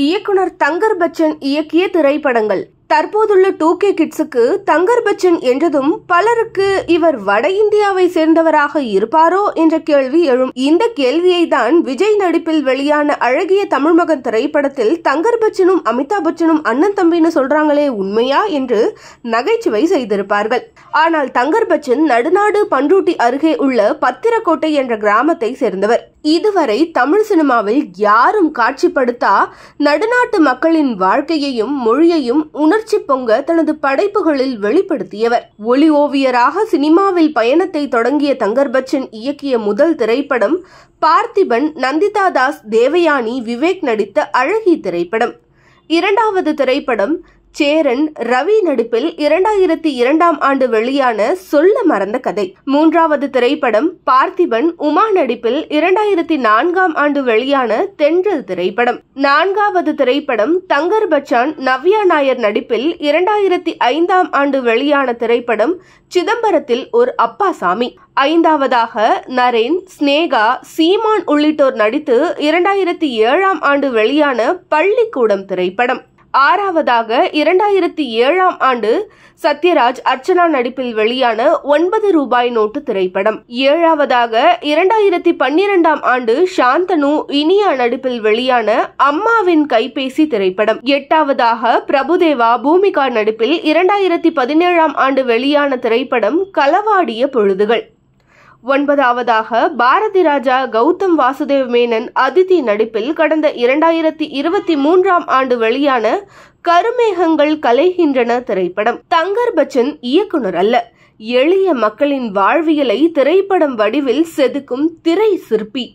இயக்குனர் தங்கர் பச்சன் இயக்கிய திரைப்படங்கள். தற்போதுள்ள 2K கிட்ஸுக்கு தங்கர் பச்சன் என்றதும் பலருக்கு இவர் வட இந்தியாவை சேர்ந்தவராக இருப்பாரோ என்ற கேள்வி எழும். இந்த கேள்வியை தான் விஜய் நடிப்பில் வெளியான அழகிய தமிழ்மகன் திரைப்படத்தில் தங்கர் பச்சனும் அமிதாப் பச்சனும் அண்ணன் தம்பின்னு சொல்றாங்களே உண்மையா என்று நகைச்சுவை செய்திருப்பார்கள். ஆனால் தங்கர் பச்சன் நடுநாடு பண்ருட்டி அருகே உள்ள பத்திரக்கோட்டை என்ற கிராமத்தை சேர்ந்தவர். இதுவரை தமிழ் சினிமாவில் யாரும் காட்சிப்படுத்தா நடுநாட்டு மக்களின் வாழ்க்கையையும் மொழியையும் உணர்ச்சி பொங்க தனது படைப்புகளில் வெளிப்படுத்தியவர். ஒளி ஓவியராக சினிமாவில் பயணத்தை தொடங்கிய தங்கர் பச்சன் இயக்கிய முதல் திரைப்படம் பார்த்திபன். நந்திதா தாஸ், தேவயானி, விவேக் நடித்த அழகிய திரைப்படம். இரண்டாவது திரைப்படம் சேரன். ரவி நடிப்பில் 2002ஆம் ஆண்டு வெளியான சொல்ல மறந்த கதை. மூன்றாவது திரைப்படம் பார்த்திபன். உமா நடிப்பில் 2004ஆம் ஆண்டு வெளியான தென்றல் திரைப்படம். நான்காவது திரைப்படம் தங்கர் பச்சான். நவ்யா நாயர் நடிப்பில் 2005ஆம் ஆண்டு வெளியான திரைப்படம் சிதம்பரத்தில் ஒரு அப்பாசாமி. ஐந்தாவதாக நரேன், ஸ்னேகா, சீமான் உள்ளிட்டோர் நடித்து 2007ஆம் ஆண்டு வெளியான பள்ளிக்கூடம் திரைப்படம். ஆறாவதாக 2007ஆம் ஆண்டு சத்யராஜ், அர்ச்சனா நடிப்பில் வெளியான 9 ரூபாய் நோட்டு திரைப்படம். ஏழாவதாக 2012ஆம் ஆண்டு சாந்தனு, இனியா நடிப்பில் வெளியான அம்மாவின் கைபேசி திரைப்படம். எட்டாவதாக பிரபுதேவா, பூமிகா நடிப்பில் 2017ஆம் ஆண்டு வெளியான திரைப்படம் களவாடிய பொழுதுகள். ஒன்பதாவதாக பாரதி ராஜா, கௌதம் வாசுதேவ் மேனன், அதிதி நடிப்பில் கடந்த 2023ஆம் ஆண்டு வெளியான கருமேகங்கள் கலைகின்றன திரைப்படம். தங்கர் பச்சன் இயக்குனர் அல்ல, எளிய மக்களின் வாழ்வியலை திரைப்படம் வடிவில் செதுக்கும் திரை சிற்பி.